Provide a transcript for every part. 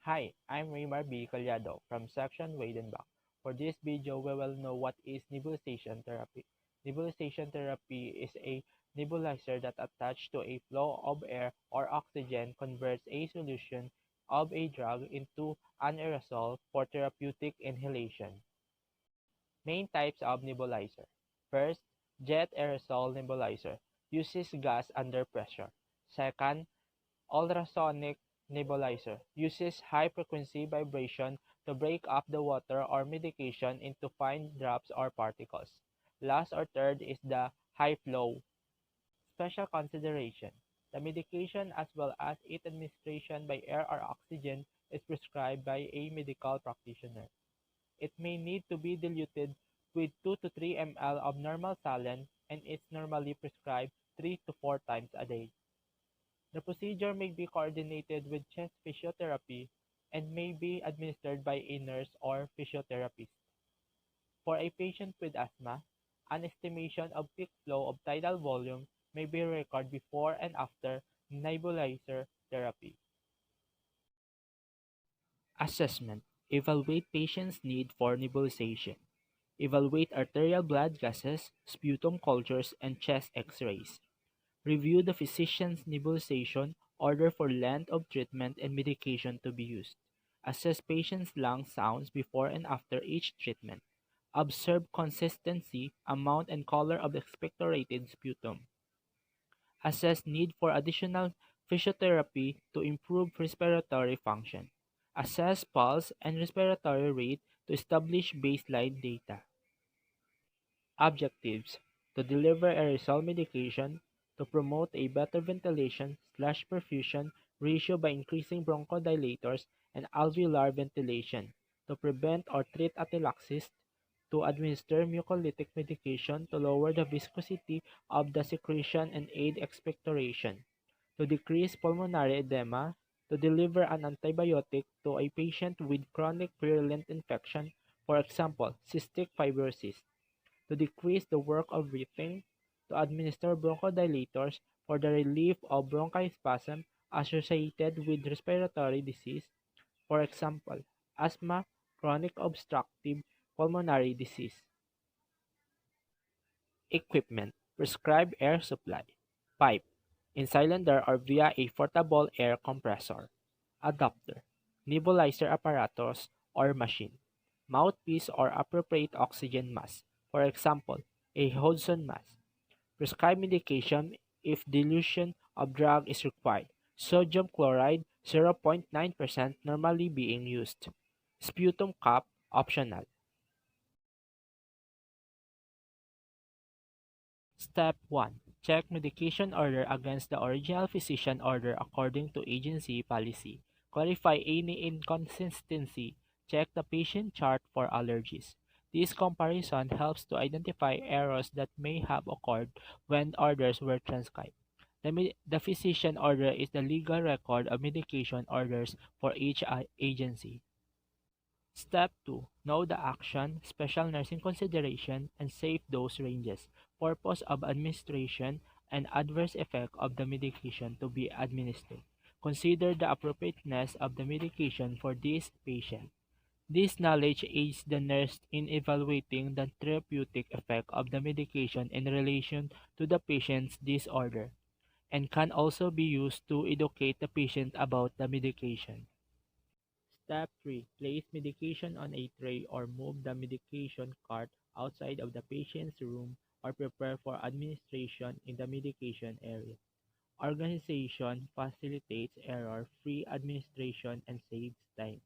Hi, I'm Raymar B. Calyado from Section Weidenbach. For this video, we will know what is nebulization therapy. Nebulization therapy is a nebulizer that attached to a flow of air or oxygen converts a solution of a drug into an aerosol for therapeutic inhalation. Main types of nebulizer. First, jet aerosol nebulizer uses gas under pressure. Second, ultrasonic nebulizer uses high-frequency vibration to break up the water or medication into fine drops or particles. Last or third is the high-flow. Special consideration. The medication as well as its administration by air or oxygen is prescribed by a medical practitioner. It may need to be diluted with 2 to 3 ml of normal saline and is normally prescribed 3 to 4 times a day. The procedure may be coordinated with chest physiotherapy and may be administered by a nurse or physiotherapist. For a patient with asthma, an estimation of peak flow of tidal volume may be recorded before and after nebulizer therapy. Assessment. Evaluate patient's need for nebulization. Evaluate arterial blood gases, sputum cultures, and chest x-rays. Review the physician's nebulization, order for length of treatment and medication to be used. Assess patient's lung sounds before and after each treatment. Observe consistency, amount, and color of expectorated sputum. Assess need for additional physiotherapy to improve respiratory function. Assess pulse and respiratory rate to establish baseline data. Objectives: to deliver aerosol medication, to promote a better ventilation/perfusion ratio by increasing bronchodilators and alveolar ventilation, to prevent or treat atelectasis, to administer mucolytic medication to lower the viscosity of the secretion and aid expectoration, to decrease pulmonary edema, to deliver an antibiotic to a patient with chronic purulent infection, for example, cystic fibrosis, to decrease the work of breathing, to administer bronchodilators for the relief of bronchospasm associated with respiratory disease, for example, asthma, chronic obstructive pulmonary disease. Equipment: prescribed air supply, pipe, in cylinder or via a portable air compressor, adapter, nebulizer apparatus or machine, mouthpiece or appropriate oxygen mask, for example, a Hodgson mask. Prescribed medication if dilution of drug is required. Sodium chloride 0.9% normally being used. Sputum cup optional. Step 1. Check medication order against the original physician order according to agency policy. Clarify any inconsistency. Check the patient chart for allergies. This comparison helps to identify errors that may have occurred when orders were transcribed. The physician order is the legal record of medication orders for each agency. Step 2. Know the action, special nursing consideration, and safe dose ranges, purpose of administration, and adverse effect of the medication to be administered. Consider the appropriateness of the medication for this patient. This knowledge aids the nurse in evaluating the therapeutic effect of the medication in relation to the patient's disorder, and can also be used to educate the patient about the medication. Step 3. Place medication on a tray or move the medication cart outside of the patient's room or prepare for administration in the medication area. Organization facilitates error-free administration and saves time.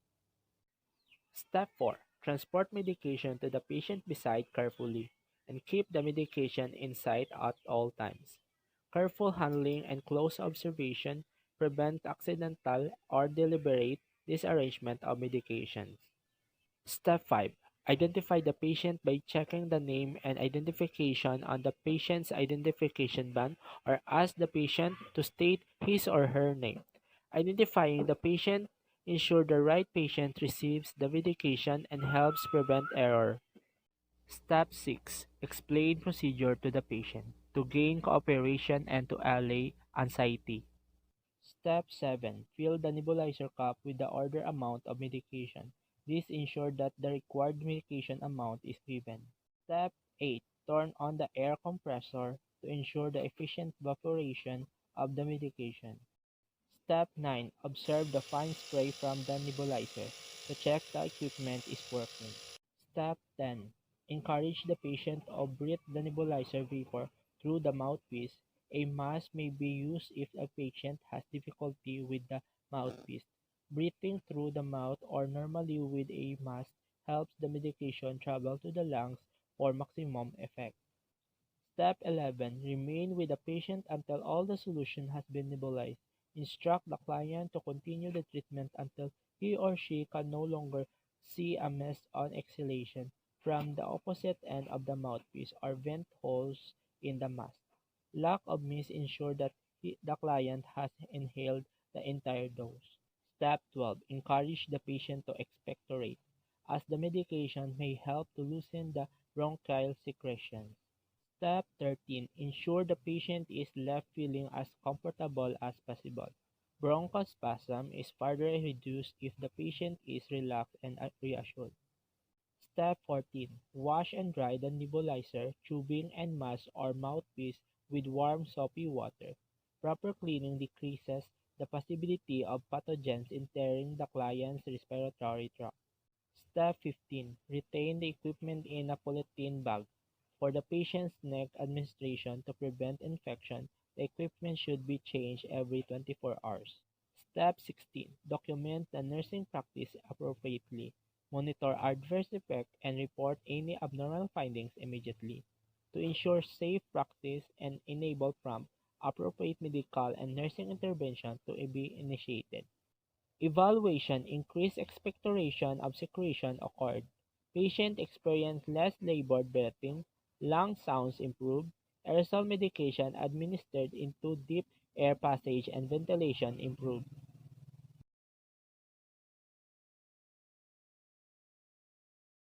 Step 4. Transport medication to the patient beside carefully and keep the medication in sight at all times. Careful handling and close observation prevent accidental or deliberate disarrangement of medications. Step 5. Identify the patient by checking the name and identification on the patient's identification band or ask the patient to state his or her name. Identifying the patient ensures the right patient receives the medication and helps prevent error. Step 6. Explain procedure to the patient to gain cooperation and to allay anxiety. Step 7. Fill the nebulizer cup with the ordered amount of medication. This ensures that the required medication amount is given. Step 8. Turn on the air compressor to ensure the efficient evaporation of the medication. Step 9. Observe the fine spray from the nebulizer to check the equipment is working. Step 10. Encourage the patient to breathe the nebulizer vapor through the mouthpiece. A mask may be used if a patient has difficulty with the mouthpiece. Breathing through the mouth or normally with a mask helps the medication travel to the lungs for maximum effect. Step 11. Remain with the patient until all the solution has been nebulized. Instruct the client to continue the treatment until he or she can no longer see a mist on exhalation from the opposite end of the mouthpiece or vent holes in the mask. Lack of mist ensures that the client has inhaled the entire dose. Step 12. Encourage the patient to expectorate, as the medication may help to loosen the bronchial secretions. Step 13. Ensure the patient is left feeling as comfortable as possible. Bronchospasm is further reduced if the patient is relaxed and reassured. Step 14. Wash and dry the nebulizer, tubing, and mask or mouthpiece with warm soapy water. Proper cleaning decreases the possibility of pathogens entering the client's respiratory tract. Step 15. Retain the equipment in a polythene bag. For the patient's neck administration to prevent infection, the equipment should be changed every 24 hours. Step 16. Document the nursing practice appropriately. Monitor adverse effects and report any abnormal findings immediately. To ensure safe practice and enable prompt, appropriate medical and nursing intervention to be initiated. Evaluation increased expectoration of secretion occurred. Patient experienced less labored breathing, lung sounds improved, aerosol medication administered into deep air passage and ventilation improved.